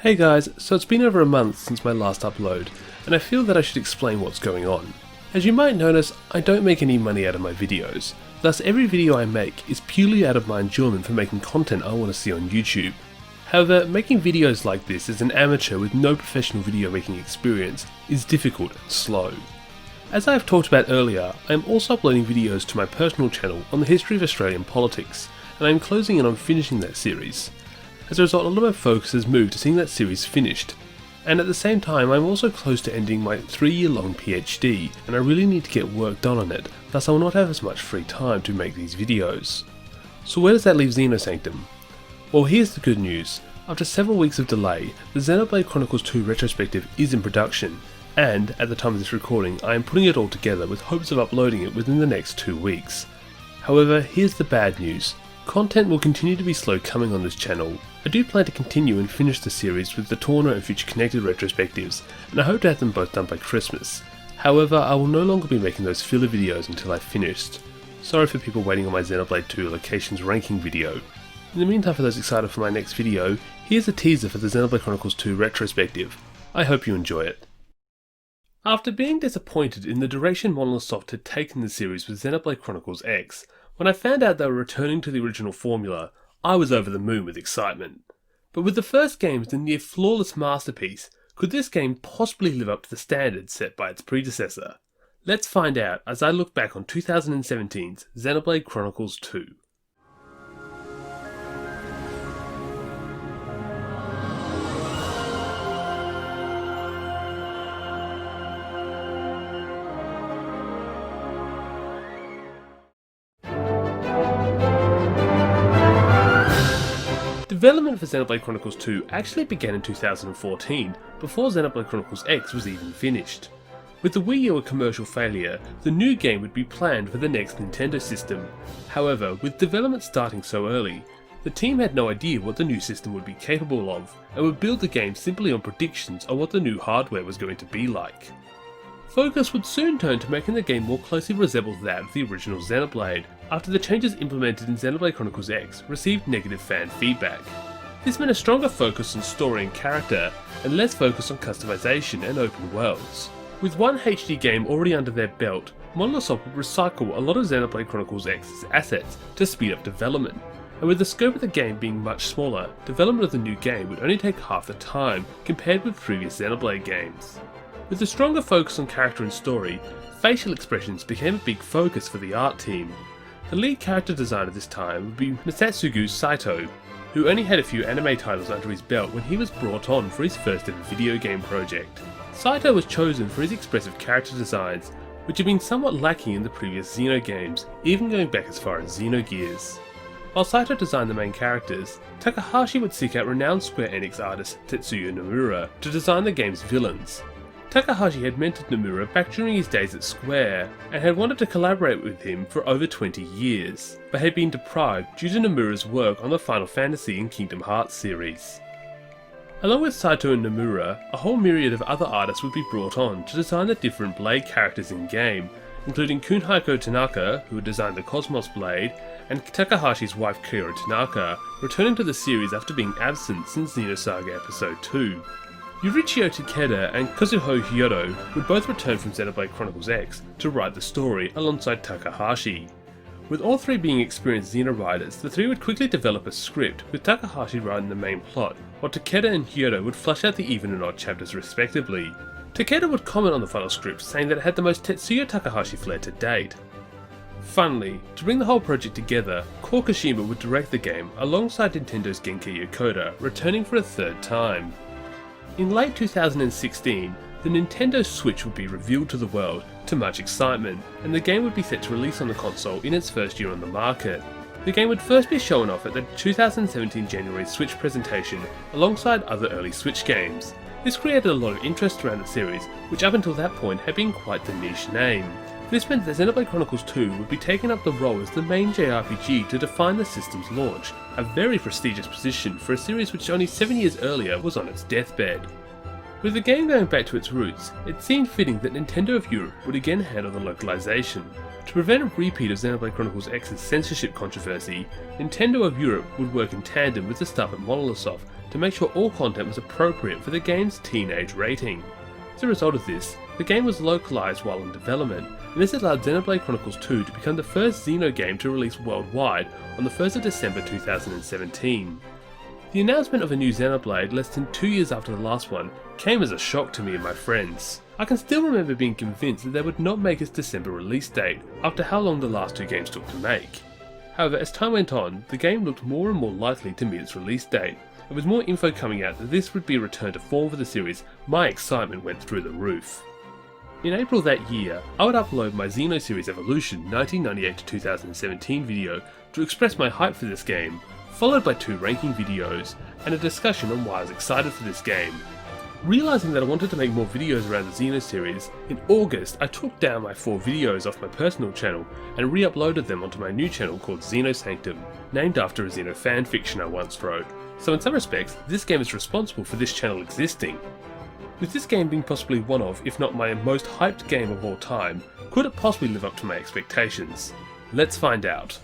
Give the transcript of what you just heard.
Hey guys, so it's been over a month since my last upload, and I feel that I should explain what's going on. As you might notice, I don't make any money out of my videos, thus every video I make is purely out of my enjoyment for making content I want to see on YouTube. However, making videos like this as an amateur with no professional video making experience is difficult and slow. As I have talked about earlier, I am also uploading videos to my personal channel on the history of Australian politics, and I am closing in on finishing that series. As a result, a lot of my focus has moved to seeing that series finished, and at the same time I'm also close to ending my 3-year-long PhD, and I really need to get work done on it, thus I will not have as much free time to make these videos. So where does that leave Xenosanctum? Well, here's the good news. After several weeks of delay, the Xenoblade Chronicles 2 Retrospective is in production, and at the time of this recording I am putting it all together with hopes of uploading it within the next 2 weeks. However, here's the bad news. Content will continue to be slow coming on this channel. I do plan to continue and finish the series with the Torna and Future Connected retrospectives, and I hope to have them both done by Christmas. However, I will no longer be making those filler videos until I've finished. Sorry for people waiting on my Xenoblade 2 locations ranking video. In the meantime, for those excited for my next video, here's a teaser for the Xenoblade Chronicles 2 retrospective. I hope you enjoy it. After being disappointed in the direction Monolith Soft had taken the series with Xenoblade Chronicles X, when I found out they were returning to the original formula, I was over the moon with excitement. But with the first game as a near flawless masterpiece, could this game possibly live up to the standards set by its predecessor? Let's find out as I look back on 2017's Xenoblade Chronicles 2. Development for Xenoblade Chronicles 2 actually began in 2014, before Xenoblade Chronicles X was even finished. With the Wii U a commercial failure, the new game would be planned for the next Nintendo system. However, with development starting so early, the team had no idea what the new system would be capable of, and would build the game simply on predictions of what the new hardware was going to be like. Focus would soon turn to making the game more closely resemble that of the original Xenoblade, after the changes implemented in Xenoblade Chronicles X received negative fan feedback. This meant a stronger focus on story and character, and less focus on customization and open worlds. With one HD game already under their belt, Monolith Soft would recycle a lot of Xenoblade Chronicles X's assets to speed up development, and with the scope of the game being much smaller, development of the new game would only take half the time compared with previous Xenoblade games. With a stronger focus on character and story, facial expressions became a big focus for the art team. The lead character designer this time would be Masatsugu Saito, who only had a few anime titles under his belt when he was brought on for his first ever video game project. Saito was chosen for his expressive character designs, which had been somewhat lacking in the previous Xeno games, even going back as far as Xenogears. While Saito designed the main characters, Takahashi would seek out renowned Square Enix artist Tetsuya Nomura to design the game's villains. Takahashi had mentored Nomura back during his days at Square, and had wanted to collaborate with him for over 20 years, but had been deprived due to Nomura's work on the Final Fantasy and Kingdom Hearts series. Along with Saito and Nomura, a whole myriad of other artists would be brought on to design the different Blade characters in-game, including Kunihiko Tanaka, who had designed the Cosmos Blade, and Takahashi's wife Kira Tanaka, returning to the series after being absent since Xenosaga Episode 2. Yurichio Takeda and Kazuho Hyodo would both return from Xenoblade Chronicles X to write the story alongside Takahashi. With all three being experienced Xeno writers, the three would quickly develop a script, with Takahashi writing the main plot, while Takeda and Hyodo would flesh out the even and odd chapters respectively. Takeda would comment on the final script, saying that it had the most Tetsuya Takahasi flair to date. Funnily, to bring the whole project together, Core Kashima would direct the game alongside Nintendo's Genki Yokota, returning for a third time. In late 2016, the Nintendo Switch would be revealed to the world, to much excitement, and the game would be set to release on the console in its first year on the market. The game would first be shown off at the 2017 January Switch presentation, alongside other early Switch games. This created a lot of interest around the series, which up until that point had been quite the niche name. This meant that Xenoblade Chronicles 2 would be taking up the role as the main JRPG to define the system's launch, a very prestigious position for a series which only 7 years earlier was on its deathbed. With the game going back to its roots, it seemed fitting that Nintendo of Europe would again handle the localization. To prevent a repeat of Xenoblade Chronicles X's censorship controversy, Nintendo of Europe would work in tandem with the staff at Monolith Soft to make sure all content was appropriate for the game's teenage rating. As a result of this, the game was localized while in development, and this allowed Xenoblade Chronicles 2 to become the first Xeno game to release worldwide on the 1st of December 2017. The announcement of a new Xenoblade less than 2 years after the last one came as a shock to me and my friends. I can still remember being convinced that they would not make its December release date, after how long the last two games took to make. However, as time went on, the game looked more and more likely to meet its release date, and with more info coming out that this would be a return to form for the series, my excitement went through the roof. In April that year, I would upload my Xenoseries Evolution 1998 to 2017 video to express my hype for this game, followed by 2 ranking videos, and a discussion on why I was excited for this game. Realising that I wanted to make more videos around the Xenoseries, in August I took down my 4 videos off my personal channel and re-uploaded them onto my new channel called Xenosanctum, named after a Xeno fanfiction I once wrote. So in some respects, this game is responsible for this channel existing. With this game being possibly one of, if not my most hyped game of all time, could it possibly live up to my expectations? Let's find out.